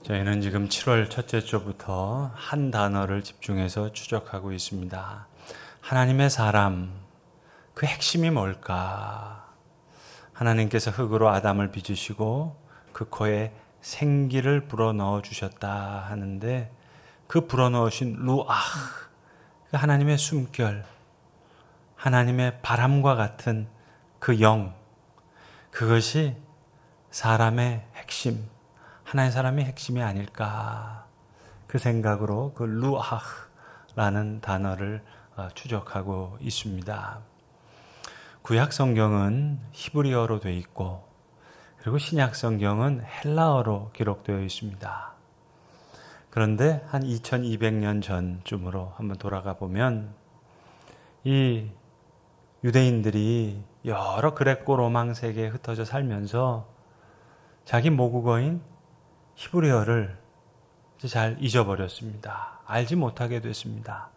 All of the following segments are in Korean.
저희는 지금 7월 첫째 주부터 한 단어를 집중해서 추적하고 있습니다. 하나님의 사람, 그 핵심이 뭘까? 하나님께서 흑으로 아담을 빚으시고 그 코에 생기를 불어넣어 주셨다 하는데, 그 불어넣으신 루아흐, 그 하나님의 숨결, 하나님의 바람과 같은 그 영, 그것이 사람의 핵심, 하나의 사람의 핵심이 아닐까, 그 생각으로 그 루아흐라는 단어를 추적하고 있습니다. 구약 성경은 히브리어로 되어 있고, 그리고 신약 성경은 헬라어로 기록되어 있습니다. 그런데 한 2200년 전쯤으로 한번 돌아가 보면 이 유대인들이 여러 그레코 로망 세계에 흩어져 살면서 자기 모국어인 히브리어를 잘 잊어버렸습니다. 알지 못하게 됐습니다.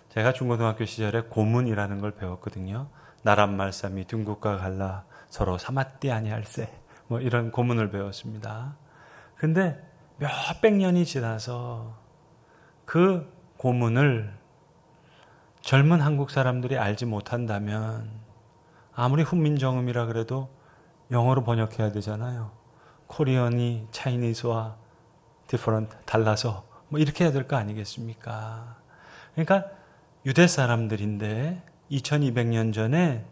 제가 중고등학교 시절에 고문이라는 걸 배웠거든요. 나란 말싸미 둥국과 갈라 서로 사맞디 아니할세, 뭐 이런 고문을 배웠습니다. 근데 몇백 년이 지나서 그 고문을 젊은 한국 사람들이 알지 못한다면, 아무리 훈민정음이라 그래도 영어로 번역해야 되잖아요. 코리언이 차이니스와 different, 달라서 뭐 이렇게 해야 될 거 아니겠습니까? 그러니까 유대 사람들인데 2200년 전에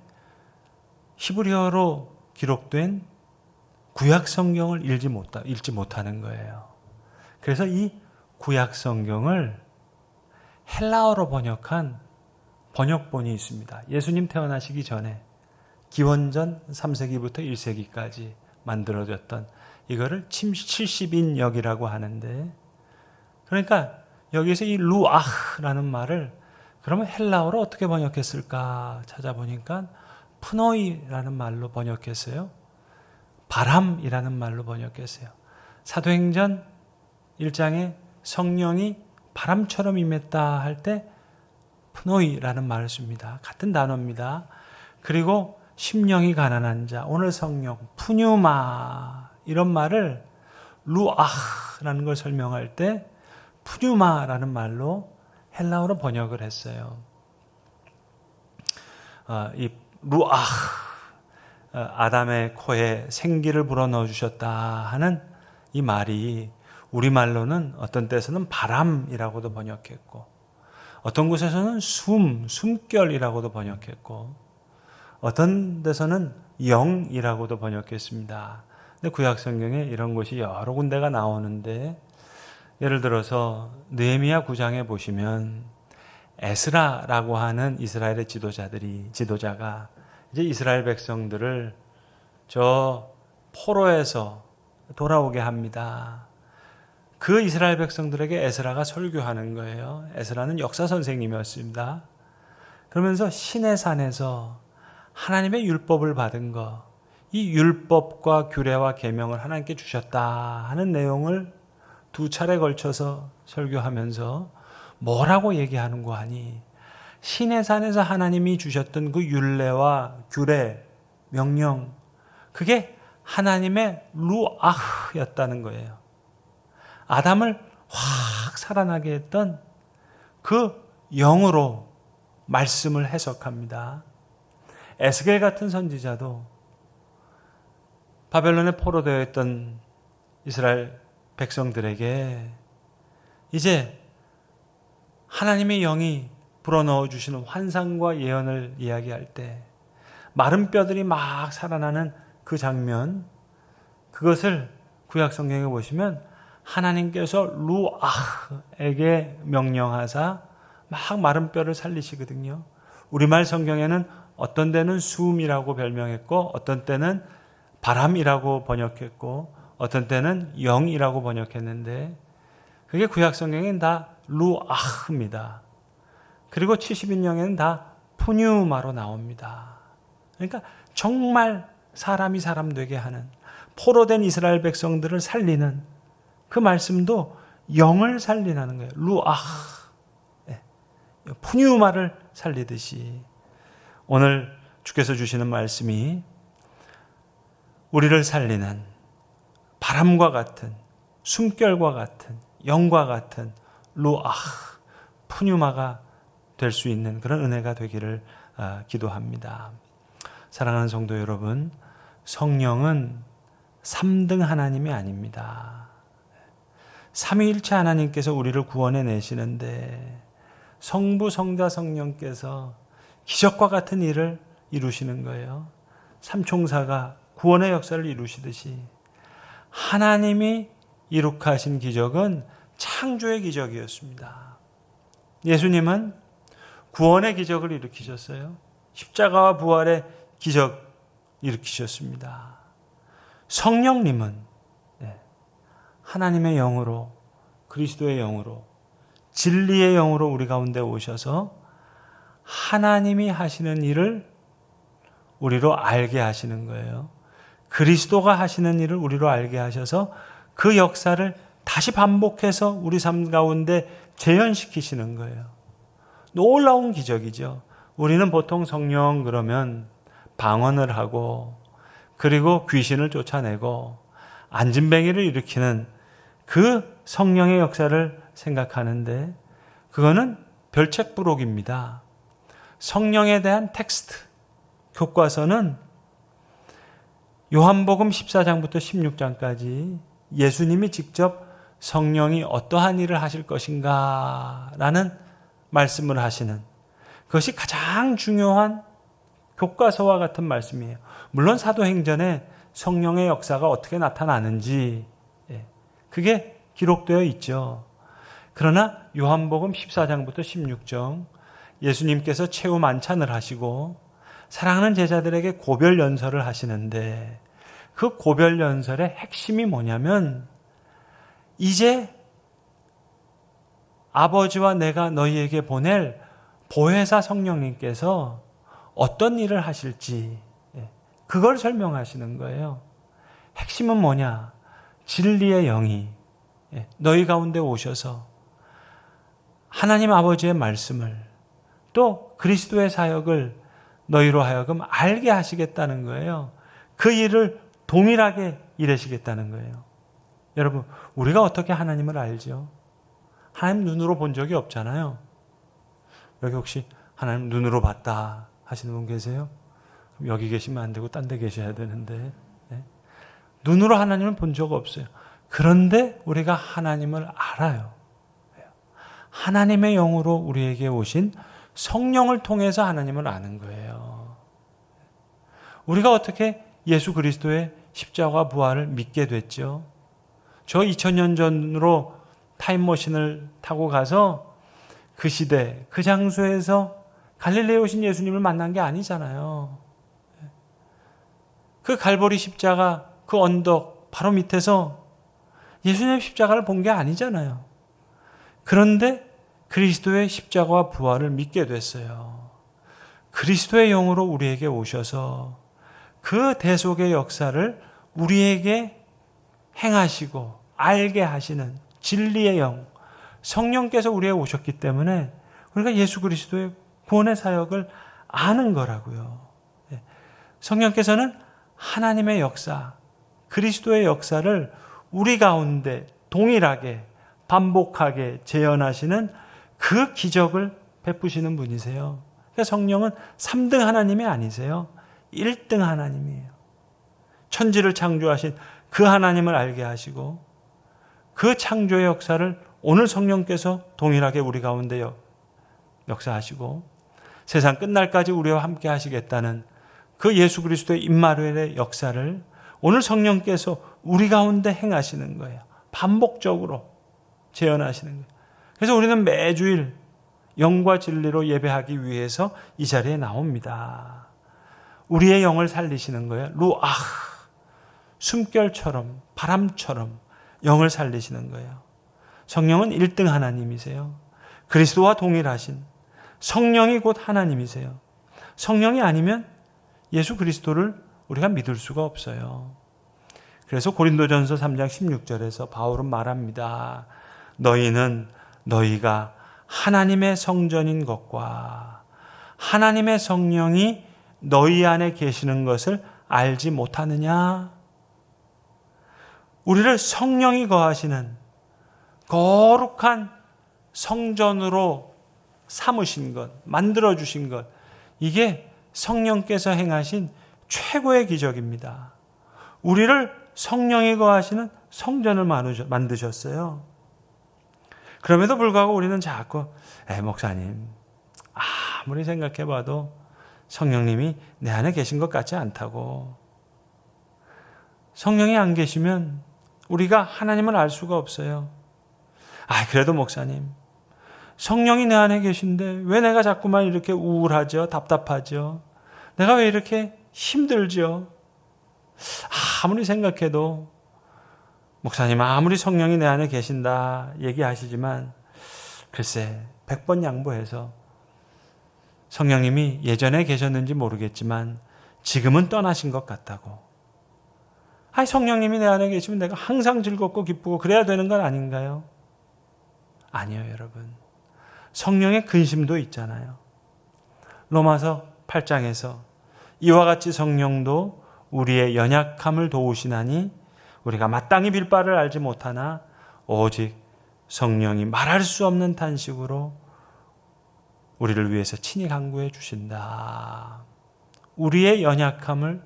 히브리어로 기록된 구약 성경을 읽지 못하는 거예요. 그래서 이 구약 성경을 헬라어로 번역한 번역본이 있습니다. 예수님 태어나시기 전에 기원전 3세기부터 1세기까지 만들어졌던, 이거를 70인역이라고 하는데, 그러니까 여기서 이 루아흐라는 말을 그러면 헬라어로 어떻게 번역했을까 찾아보니까 프노이라는 말로 번역했어요. 바람이라는 말로 번역했어요. 사도행전 1장에 성령이 바람처럼 임했다 할 때 프노이라는 말을 씁니다. 같은 단어입니다. 그리고 심령이 가난한 자, 오늘 성령 푸뉴마, 이런 말을 루아흐라는 걸 설명할 때 푸뉴마라는 말로 헬라어로 번역을 했어요. 이 루아흐, 아담의 코에 생기를 불어넣어 주셨다 하는 이 말이 우리말로는 어떤 때서는 바람이라고도 번역했고, 어떤 곳에서는 숨결이라고도 번역했고, 어떤 데서는 영이라고도 번역했습니다. 근데 구약 성경에 이런 것이 여러 군데가 나오는데, 예를 들어서 느헤미야 9장에 보시면 에스라라고 하는 이스라엘의 지도자가 이제 이스라엘 백성들을 저 포로에서 돌아오게 합니다. 그 이스라엘 백성들에게 에스라가 설교하는 거예요. 에스라는 역사 선생님이었습니다. 그러면서 시내 산에서 하나님의 율법을 받은 거, 이 율법과 규례와 계명을 하나님께 주셨다 하는 내용을 두 차례 걸쳐서 설교하면서 뭐라고 얘기하는 거 아니? 시내산에서 하나님이 주셨던 그 율례와 규례, 명령, 그게 하나님의 루아흐였다는 거예요. 아담을 확 살아나게 했던 그 영으로 말씀을 해석합니다. 에스겔 같은 선지자도 바벨론에 포로되어 있던 이스라엘 백성들에게 이제 하나님의 영이 불어넣어 주시는 환상과 예언을 이야기할 때 마른 뼈들이 막 살아나는 그 장면, 그것을 구약 성경에 보시면 하나님께서 루아흐에게 명령하사 막 마른 뼈를 살리시거든요. 우리말 성경에는 어떤 때는 수음이라고 별명했고, 어떤 때는 바람이라고 번역했고, 어떤 때는 영이라고 번역했는데, 그게 구약 성경에는 다 루아흐입니다. 그리고 70인역에는 다 푸뉴마로 나옵니다. 그러니까 정말 사람이 사람 되게 하는, 포로된 이스라엘 백성들을 살리는 그 말씀도 영을 살리라는 거예요. 루아흐, 푸뉴마를 살리듯이 오늘 주께서 주시는 말씀이 우리를 살리는 바람과 같은 숨결과 같은, 영과 같은 루아흐, 푸뉴마가 될 수 있는 그런 은혜가 되기를 기도합니다. 사랑하는 성도 여러분, 성령은 3등 하나님이 아닙니다. 삼위일체 하나님께서 우리를 구원해 내시는데 성부, 성자, 성령께서 기적과 같은 일을 이루시는 거예요. 삼총사가 구원의 역사를 이루시듯이 하나님이 이룩하신 기적은 창조의 기적이었습니다. 예수님은 구원의 기적을 일으키셨어요. 십자가와 부활의 기적 일으키셨습니다. 성령님은 하나님의 영으로, 그리스도의 영으로, 진리의 영으로 우리 가운데 오셔서 하나님이 하시는 일을 우리로 알게 하시는 거예요. 그리스도가 하시는 일을 우리로 알게 하셔서 그 역사를 다시 반복해서 우리 삶 가운데 재현시키시는 거예요. 놀라운 기적이죠. 우리는 보통 성령 그러면 방언을 하고 그리고 귀신을 쫓아내고 안진뱅이를 일으키는 그 성령의 역사를 생각하는데 그거는 별책부록입니다. 성령에 대한 텍스트, 교과서는 요한복음 14장부터 16장까지 예수님이 직접 성령이 어떠한 일을 하실 것인가 라는 말씀을 하시는 그것이 가장 중요한 교과서와 같은 말씀이에요. 물론 사도행전에 성령의 역사가 어떻게 나타나는지 그게 기록되어 있죠. 그러나 요한복음 14장부터 16장 예수님께서 최후 만찬을 하시고 사랑하는 제자들에게 고별 연설을 하시는데 그 고별 연설의 핵심이 뭐냐면 이제 아버지와 내가 너희에게 보낼 보혜사 성령님께서 어떤 일을 하실지 그걸 설명하시는 거예요. 핵심은 뭐냐? 진리의 영이 너희 가운데 오셔서 하나님 아버지의 말씀을 또 그리스도의 사역을 너희로 하여금 알게 하시겠다는 거예요. 그 일을 동일하게 일하시겠다는 거예요. 여러분, 우리가 어떻게 하나님을 알죠? 하나님 눈으로 본 적이 없잖아요. 여기 혹시 하나님 눈으로 봤다 하시는 분 계세요? 그럼 여기 계시면 안 되고 딴 데 계셔야 되는데 눈으로 하나님을 본 적 없어요. 그런데 우리가 하나님을 알아요. 하나님의 영으로 우리에게 오신 성령을 통해서 하나님을 아는 거예요. 우리가 어떻게 예수 그리스도의 십자가 부활을 믿게 됐죠? 저 2000년 전으로 타임머신을 타고 가서 그 시대, 그 장소에서 갈릴리에 오신 예수님을 만난 게 아니잖아요. 그 갈보리 십자가, 그 언덕 바로 밑에서 예수님의 십자가를 본 게 아니잖아요. 그런데 그리스도의 십자가와 부활을 믿게 됐어요. 그리스도의 영으로 우리에게 오셔서 그 대속의 역사를 우리에게 행하시고 알게 하시는 진리의 영, 성령께서 우리에게 오셨기 때문에 우리가 예수 그리스도의 구원의 사역을 아는 거라고요. 성령께서는 하나님의 역사, 그리스도의 역사를 우리 가운데 동일하게 반복하게 재현하시는 그 기적을 베푸시는 분이세요. 그러니까 성령은 3등 하나님이 아니세요. 1등 하나님이에요. 천지를 창조하신 그 하나님을 알게 하시고 그 창조의 역사를 오늘 성령께서 동일하게 우리 가운데 역사하시고 세상 끝날까지 우리와 함께 하시겠다는 그 예수 그리스도의 임마누엘의 역사를 오늘 성령께서 우리 가운데 행하시는 거예요. 반복적으로 재현하시는 거예요. 그래서 우리는 매주일 영과 진리로 예배하기 위해서 이 자리에 나옵니다. 우리의 영을 살리시는 거예요. 루아흐, 숨결처럼 바람처럼 영을 살리시는 거예요. 성령은 1등 하나님이세요. 그리스도와 동일하신 성령이 곧 하나님이세요. 성령이 아니면 예수 그리스도를 우리가 믿을 수가 없어요. 그래서 고린도전서 3장 16절에서 바울은 말합니다. 너희는 너희가 하나님의 성전인 것과 하나님의 성령이 너희 안에 계시는 것을 알지 못하느냐? 우리를 성령이 거하시는 거룩한 성전으로 삼으신 것, 만들어주신 것, 이게 성령께서 행하신 최고의 기적입니다. 우리를 성령이 거하시는 성전을 만드셨어요. 그럼에도 불구하고 우리는 자꾸 목사님, 아무리 생각해봐도 성령님이 내 안에 계신 것 같지 않다고. 성령이 안 계시면 우리가 하나님을 알 수가 없어요. 그래도 목사님, 성령이 내 안에 계신데 왜 내가 자꾸만 이렇게 우울하죠? 답답하죠? 내가 왜 이렇게 힘들죠? 아무리 생각해도 목사님, 아무리 성령이 내 안에 계신다 얘기하시지만 글쎄 100번 양보해서 성령님이 예전에 계셨는지 모르겠지만 지금은 떠나신 것 같다고. 성령님이 내 안에 계시면 내가 항상 즐겁고 기쁘고 그래야 되는 건 아닌가요? 아니요, 여러분. 성령의 근심도 있잖아요. 로마서 8장에서 이와 같이 성령도 우리의 연약함을 도우시나니 우리가 마땅히 빌 바를 알지 못하나 오직 성령이 말할 수 없는 탄식으로 우리를 위해서 친히 간구해 주신다. 우리의 연약함을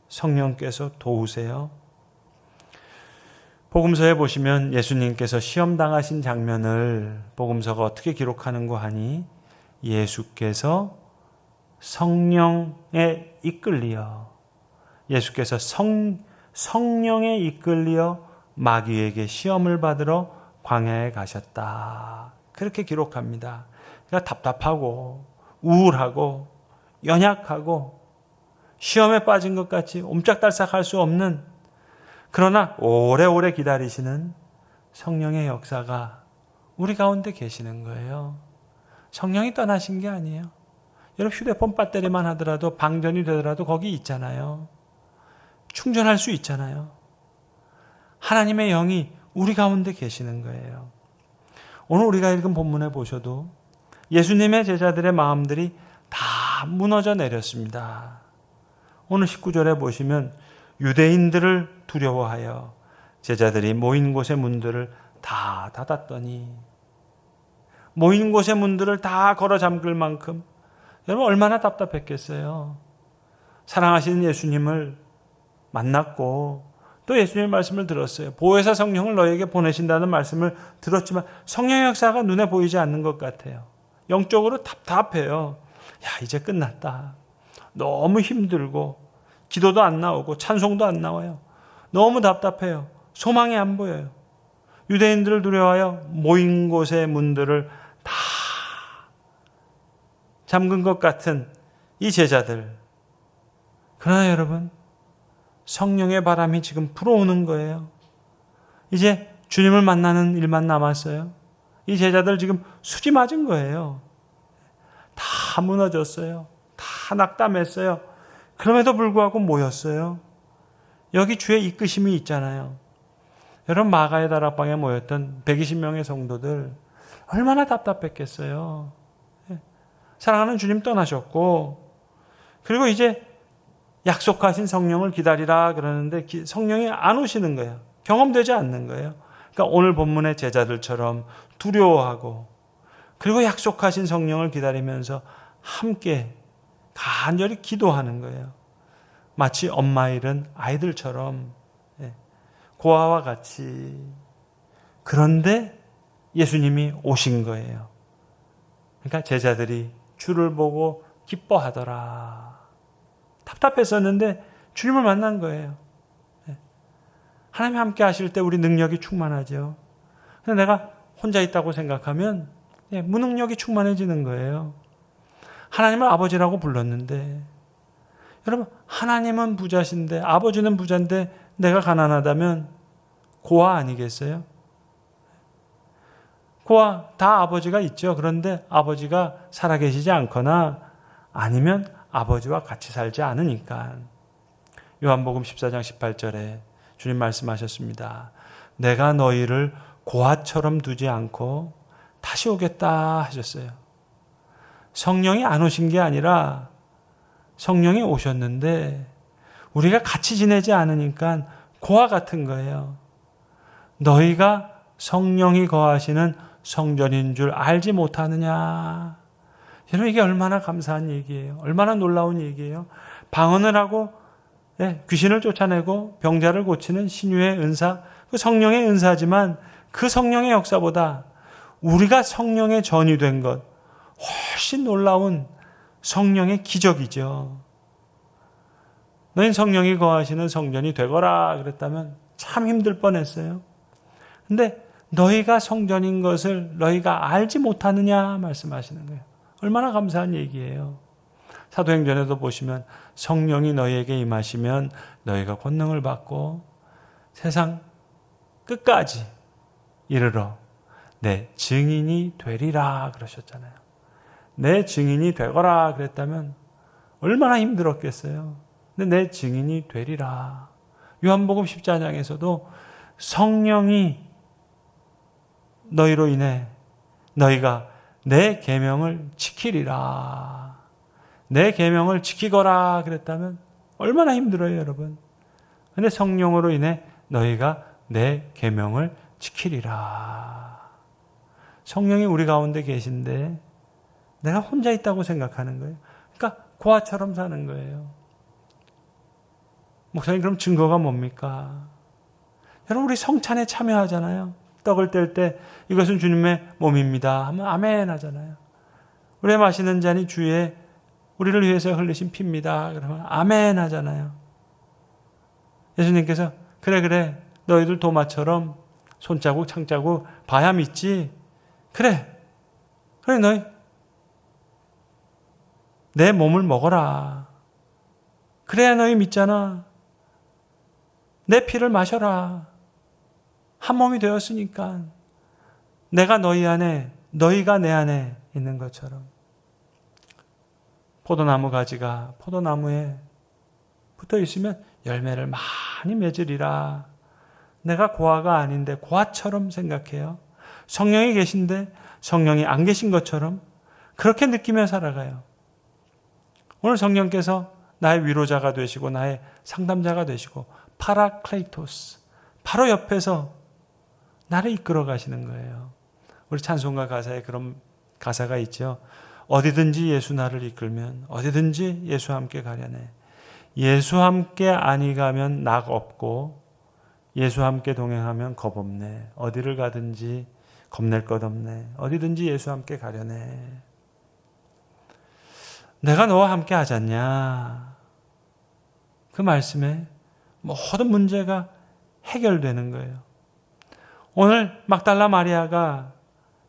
성령께서 도우세요. 복음서에 보시면 예수님께서 시험당하신 장면을 복음서가 어떻게 기록하는고 하니 예수께서 성령에 이끌리어 예수께서 성령에 이끌리어 마귀에게 시험을 받으러 광야에 가셨다. 그렇게 기록합니다. 그러니까 답답하고 우울하고 연약하고 시험에 빠진 것 같이 옴짝달싹할 수 없는, 그러나 오래오래 기다리시는 성령의 역사가 우리 가운데 계시는 거예요. 성령이 떠나신 게 아니에요. 여러분, 휴대폰 배터리만 하더라도 방전이 되더라도 거기 있잖아요. 충전할 수 있잖아요. 하나님의 영이 우리 가운데 계시는 거예요. 오늘 우리가 읽은 본문에 보셔도 예수님의 제자들의 마음들이 다 무너져 내렸습니다. 오늘 19절에 보시면 유대인들을 두려워하여 제자들이 모인 곳의 문들을 다 닫았더니, 모인 곳의 문들을 다 걸어 잠글 만큼 여러분 얼마나 답답했겠어요. 사랑하시는 예수님을 만났고 또 예수님의 말씀을 들었어요. 보혜사 성령을 너에게 보내신다는 말씀을 들었지만 성령의 역사가 눈에 보이지 않는 것 같아요. 영적으로 답답해요. 이제 끝났다. 너무 힘들고 기도도 안 나오고 찬송도 안 나와요. 너무 답답해요. 소망이 안 보여요. 유대인들을 두려워하여 모인 곳의 문들을 다 잠근 것 같은 이 제자들. 그러나 여러분, 성령의 바람이 지금 불어오는 거예요. 이제 주님을 만나는 일만 남았어요. 이 제자들 지금 수지 맞은 거예요. 다 무너졌어요. 다 낙담했어요. 그럼에도 불구하고 모였어요. 여기 주의 이끄심이 있잖아요. 여러분, 마가의 다락방에 모였던 120명의 성도들 얼마나 답답했겠어요. 사랑하는 주님 떠나셨고, 그리고 이제 약속하신 성령을 기다리라 그러는데 성령이 안 오시는 거예요. 경험되지 않는 거예요. 그러니까 오늘 본문의 제자들처럼 두려워하고, 그리고 약속하신 성령을 기다리면서 함께 간절히 기도하는 거예요. 마치 엄마 잃은 아이들처럼, 고아와 같이. 그런데 예수님이 오신 거예요. 그러니까 제자들이 주를 보고 기뻐하더라. 답답했었는데 주님을 만난 거예요. 하나님 함께 하실 때 우리 능력이 충만하죠. 근데 내가 혼자 있다고 생각하면 무능력이 충만해지는 거예요. 하나님을 아버지라고 불렀는데, 여러분, 하나님은 부자신데 아버지는 부자인데 내가 가난하다면 고아 아니겠어요? 고아 다 아버지가 있죠. 그런데 아버지가 살아계시지 않거나 아니면 아버지와 같이 살지 않으니까. 요한복음 14장 18절에 주님 말씀하셨습니다. 내가 너희를 고아처럼 두지 않고 다시 오겠다 하셨어요. 성령이 안 오신 게 아니라 성령이 오셨는데 우리가 같이 지내지 않으니까 고아 같은 거예요. 너희가 성령이 거하시는 성전인 줄 알지 못하느냐. 여러분, 이게 얼마나 감사한 얘기예요. 얼마나 놀라운 얘기예요. 방언을 하고 귀신을 쫓아내고 병자를 고치는 신유의 은사, 그 성령의 은사지만 그 성령의 역사보다 우리가 성령의 전이 된 것, 훨씬 놀라운 성령의 기적이죠. 너희는 성령이 거하시는 성전이 되거라 그랬다면 참 힘들 뻔했어요. 근데 너희가 성전인 것을 너희가 알지 못하느냐 말씀하시는 거예요. 얼마나 감사한 얘기예요. 사도행전에도 보시면 성령이 너희에게 임하시면 너희가 권능을 받고 세상 끝까지 이르러 내 증인이 되리라 그러셨잖아요. 내 증인이 되거라 그랬다면 얼마나 힘들었겠어요. 근데 내 증인이 되리라. 요한복음 14장에서도 성령이 너희로 인해 너희가 내 계명을 지키리라. 내 계명을 지키거라 그랬다면 얼마나 힘들어요, 여러분. 근데 성령으로 인해 너희가 내 계명을 지키리라. 성령이 우리 가운데 계신데 내가 혼자 있다고 생각하는 거예요. 그러니까 고아처럼 사는 거예요. 목사님, 그럼 증거가 뭡니까? 여러분, 우리 성찬에 참여하잖아요. 떡을 뗄 때 이것은 주님의 몸입니다 하면 아멘 하잖아요. 우리의 마시는 잔이 주의 우리를 위해서 흘리신 피입니다 그러면 아멘 하잖아요. 예수님께서 그래 너희들 도마처럼 손자국 창자국 봐야 믿지. 그래 너희 내 몸을 먹어라. 그래야 너희 믿잖아. 내 피를 마셔라. 한 몸이 되었으니까 내가 너희 안에 너희가 내 안에 있는 것처럼. 포도나무 가지가 포도나무에 붙어 있으면 열매를 많이 맺으리라. 내가 고아가 아닌데 고아처럼 생각해요. 성령이 계신데 성령이 안 계신 것처럼 그렇게 느끼며 살아가요. 오늘 성령께서 나의 위로자가 되시고 나의 상담자가 되시고 파라클레이토스, 바로 옆에서 나를 이끌어 가시는 거예요. 우리 찬송가 가사에 그런 가사가 있죠. 어디든지 예수 나를 이끌면 어디든지 예수와 함께 가려네. 예수와 함께 아니 가면 낙 없고 예수와 함께 동행하면 겁 없네. 어디를 가든지 겁낼 것 없네. 어디든지 예수와 함께 가려네. 내가 너와 함께 하잖냐. 그 말씀에 모든 문제가 해결되는 거예요. 오늘 막달라 마리아가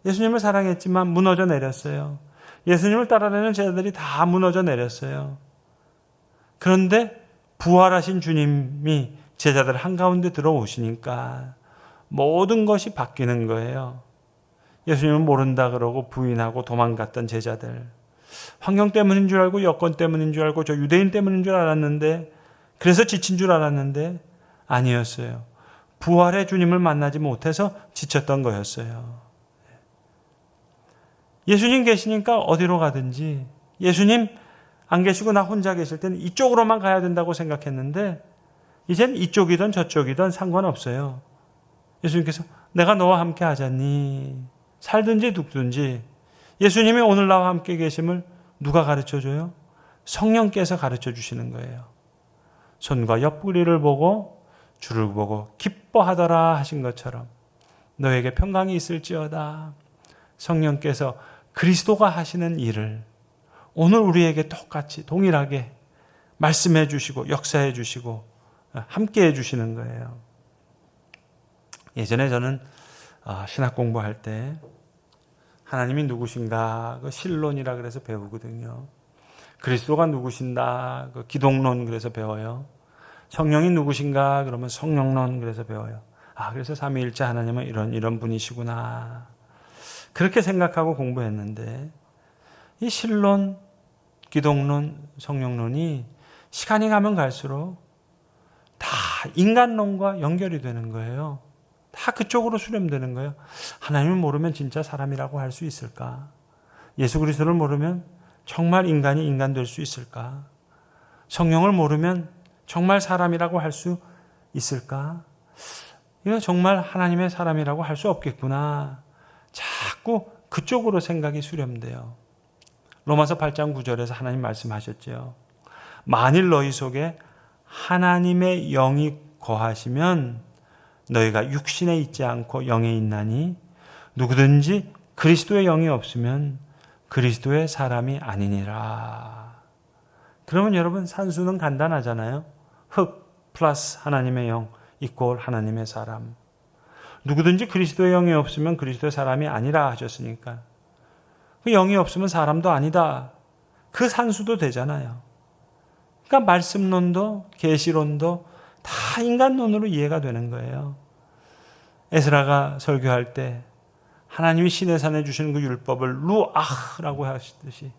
예수님을 사랑했지만 무너져 내렸어요. 예수님을 따라다니는 제자들이 다 무너져 내렸어요. 그런데 부활하신 주님이 제자들 한가운데 들어오시니까 모든 것이 바뀌는 거예요. 예수님은 모른다 그러고 부인하고 도망갔던 제자들. 환경 때문인 줄 알고 여건 때문인 줄 알고 저 유대인 때문인 줄 알았는데 그래서 지친 줄 알았는데 아니었어요. 부활의 주님을 만나지 못해서 지쳤던 거였어요. 예수님 계시니까 어디로 가든지, 예수님 안 계시고 나 혼자 계실 때는 이쪽으로만 가야 된다고 생각했는데 이젠 이쪽이든 저쪽이든 상관없어요. 예수님께서 내가 너와 함께 하자니 살든지 죽든지. 예수님이 오늘 나와 함께 계심을 누가 가르쳐줘요? 성령께서 가르쳐 주시는 거예요. 손과 옆구리를 보고 주를 보고 기뻐하더라 하신 것처럼 너에게 평강이 있을지어다. 성령께서 그리스도가 하시는 일을 오늘 우리에게 똑같이 동일하게 말씀해 주시고 역사해 주시고 함께 해 주시는 거예요. 예전에 저는 신학 공부할 때 하나님이 누구신가 그 신론이라 그래서 배우거든요. 그리스도가 누구신가 그 기독론 그래서 배워요. 성령이 누구신가 그러면 성령론 그래서 배워요. 그래서 삼위일체 하나님은 이런 분이시구나. 그렇게 생각하고 공부했는데 이 신론, 기독론, 성령론이 시간이 가면 갈수록 다 인간론과 연결이 되는 거예요. 다 그쪽으로 수렴되는 거예요. 하나님을 모르면 진짜 사람이라고 할 수 있을까? 예수 그리스도를 모르면 정말 인간이 인간 될 수 있을까? 성령을 모르면 정말 사람이라고 할 수 있을까? 이거 정말 하나님의 사람이라고 할 수 없겠구나. 자꾸 그쪽으로 생각이 수렴돼요. 로마서 8장 9절에서 하나님 말씀하셨죠. 만일 너희 속에 하나님의 영이 거하시면 너희가 육신에 있지 않고 영에 있나니 누구든지 그리스도의 영이 없으면 그리스도의 사람이 아니니라. 그러면 여러분 산수는 간단하잖아요. 흙 플러스 하나님의 영 이꼴 하나님의 사람. 누구든지 그리스도의 영이 없으면 그리스도의 사람이 아니라 하셨으니까 그 영이 없으면 사람도 아니다. 그 산수도 되잖아요. 그러니까 말씀론도 계시론도 다 인간론으로 이해가 되는 거예요. 에스라가 설교할 때 하나님이 시내산에 주시는 그 율법을 루아흐라고 하시듯이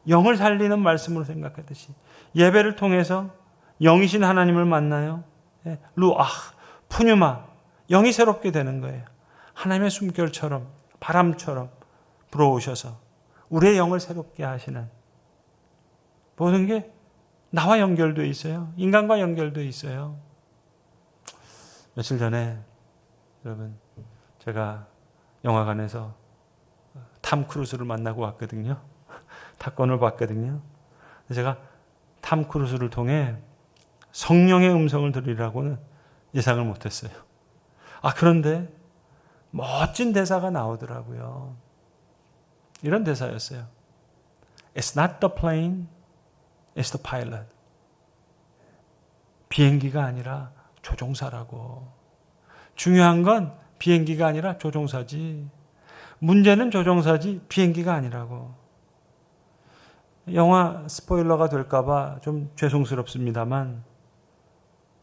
영을 살리는 말씀으로 생각하듯이 예배를 통해서 영이신 하나님을 만나요. 루아흐, 푸뉴마, 영이 새롭게 되는 거예요. 하나님의 숨결처럼 바람처럼 불어오셔서 우리의 영을 새롭게 하시는 모든 게 나와 연결되어 있어요. 인간과 연결되어 있어요. 며칠 전에 여러분 제가 영화관에서 탐 크루즈를 만나고 왔거든요. 탑건을 봤거든요. 제가 탐 크루즈를 통해 성령의 음성을 들으라고는 예상을 못했어요. 그런데 멋진 대사가 나오더라고요. 이런 대사였어요. It's not the plane, it's the pilot. 비행기가 아니라 조종사라고. 중요한 건 비행기가 아니라 조종사지. 문제는 조종사지 비행기가 아니라고. 영화 스포일러가 될까봐 좀 죄송스럽습니다만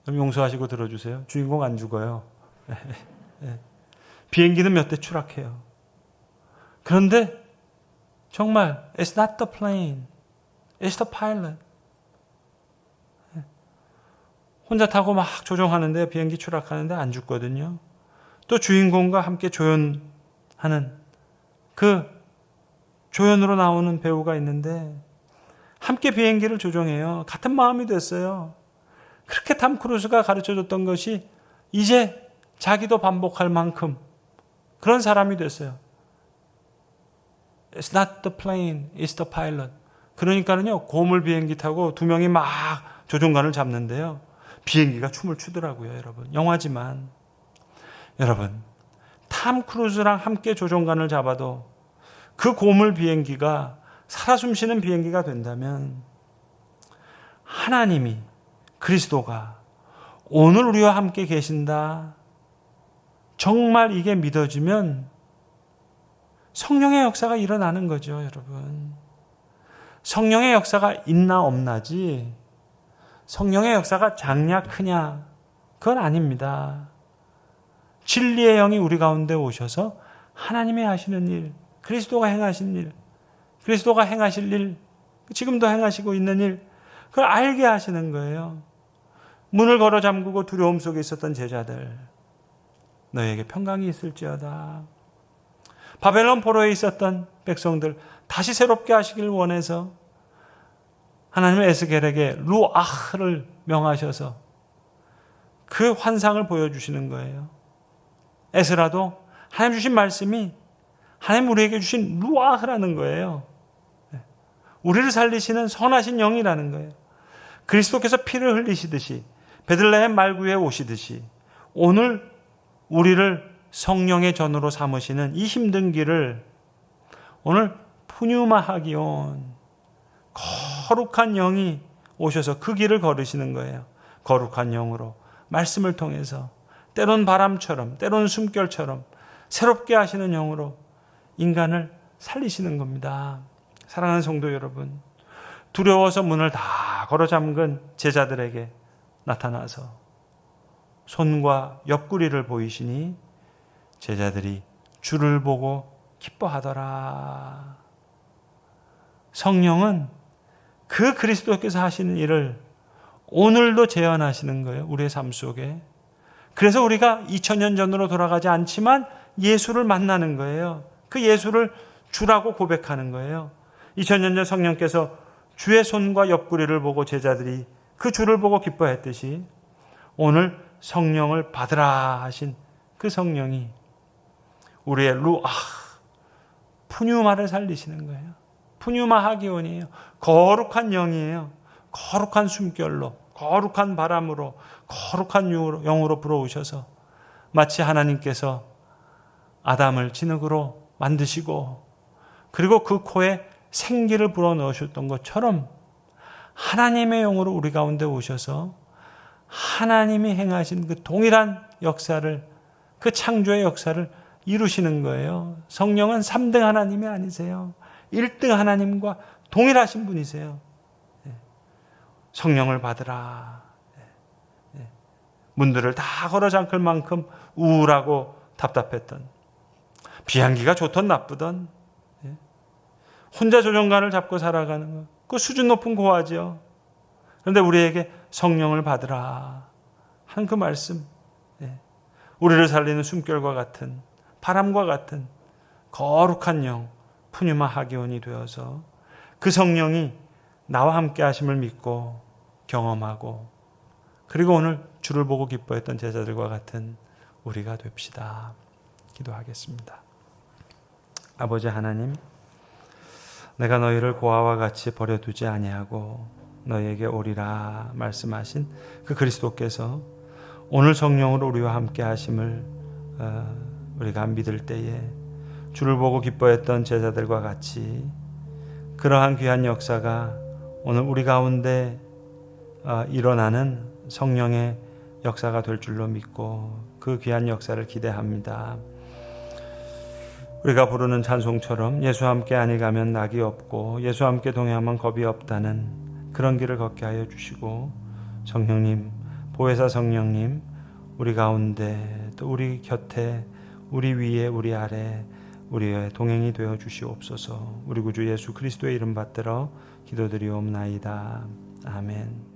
좀 용서하시고 들어주세요. 주인공 안 죽어요. 비행기는 몇 대 추락해요. 그런데 정말 It's not the plane, it's the pilot. 혼자 타고 막 조종하는데 비행기 추락하는데 안 죽거든요. 또 주인공과 함께 조연하는 그 조연으로 나오는 배우가 있는데 함께 비행기를 조종해요. 같은 마음이 됐어요. 그렇게 탐 크루즈가 가르쳐줬던 것이 이제 자기도 반복할 만큼 그런 사람이 됐어요. It's not the plane, it's the pilot. 그러니까는요, 고물 비행기 타고 두 명이 막 조종관을 잡는데요. 비행기가 춤을 추더라고요, 여러분. 영화지만. 여러분, 탐 크루즈랑 함께 조종관을 잡아도 그 고물 비행기가 살아 숨쉬는 비행기가 된다면 하나님이, 그리스도가 오늘 우리와 함께 계신다. 정말 이게 믿어지면 성령의 역사가 일어나는 거죠, 여러분. 성령의 역사가 있나 없나지 성령의 역사가 작냐 크냐 그건 아닙니다. 진리의 영이 우리 가운데 오셔서 하나님이 하시는 일, 그리스도가 행하신 일, 그리스도가 행하실 일, 지금도 행하시고 있는 일, 그걸 알게 하시는 거예요. 문을 걸어 잠그고 두려움 속에 있었던 제자들, 너희에게 평강이 있을지어다. 바벨론 포로에 있었던 백성들 다시 새롭게 하시길 원해서 하나님은 에스겔에게 루아흐를 명하셔서 그 환상을 보여주시는 거예요. 에스라도 하나님 주신 말씀이 하나님 우리에게 주신 루아흐라는 거예요. 우리를 살리시는 선하신 영이라는 거예요. 그리스도께서 피를 흘리시듯이 베들레헴 말구에 오시듯이 오늘 우리를 성령의 전으로 삼으시는 이 힘든 길을 오늘 푸뉴마하기온 거룩한 영이 오셔서 그 길을 걸으시는 거예요. 거룩한 영으로 말씀을 통해서 때론 바람처럼 때론 숨결처럼 새롭게 하시는 영으로 인간을 살리시는 겁니다. 사랑하는 성도 여러분, 두려워서 문을 다 걸어 잠근 제자들에게 나타나서 손과 옆구리를 보이시니 제자들이 주를 보고 기뻐하더라. 성령은 그 그리스도께서 하시는 일을 오늘도 재현하시는 거예요. 우리의 삶 속에. 그래서 우리가 2000년 전으로 돌아가지 않지만 예수를 만나는 거예요. 그 예수를 주라고 고백하는 거예요. 2000년 전 성령께서 주의 손과 옆구리를 보고 제자들이 그 주를 보고 기뻐했듯이 오늘 성령을 받으라 하신 그 성령이 우리의 푸뉴마를 살리시는 거예요. 푸뉴마 하기온이에요. 거룩한 영이에요. 거룩한 숨결로, 거룩한 바람으로, 거룩한 영으로 불어오셔서 마치 하나님께서 아담을 진흙으로 만드시고 그리고 그 코에 생기를 불어넣으셨던 것처럼 하나님의 영으로 우리 가운데 오셔서 하나님이 행하신 그 동일한 역사를, 그 창조의 역사를 이루시는 거예요. 성령은 3등 하나님이 아니세요. 1등 하나님과 동일하신 분이세요. 성령을 받으라. 문들을 다 걸어 잠글 만큼 우울하고 답답했던, 비행기가 좋던 나쁘던, 혼자 조종관을 잡고 살아가는 거, 그 수준 높은 고아지요. 그런데 우리에게 성령을 받으라 한 그 말씀, 우리를 살리는 숨결과 같은, 바람과 같은 거룩한 영, 푸뉴마 하기온이 되어서 그 성령이 나와 함께 하심을 믿고 경험하고, 그리고 오늘 주를 보고 기뻐했던 제자들과 같은 우리가 됩시다. 기도하겠습니다. 아버지 하나님, 내가 너희를 고아와 같이 버려두지 아니하고 너희에게 오리라 말씀하신 그 그리스도께서 오늘 성령으로 우리와 함께 하심을 우리가 믿을 때에 주를 보고 기뻐했던 제자들과 같이 그러한 귀한 역사가 오늘 우리 가운데 일어나는 성령의 역사가 될 줄로 믿고 그 귀한 역사를 기대합니다. 우리가 부르는 찬송처럼 예수와 함께 아니 가면 낙이 없고 예수와 함께 동행하면 겁이 없다는 그런 길을 걷게 하여 주시고, 성령님, 보혜사 성령님, 우리 가운데 또 우리 곁에, 우리 위에, 우리 아래, 우리의 동행이 되어 주시옵소서. 우리 구주 예수 그리스도의 이름 받들어 기도드리옵나이다. 아멘.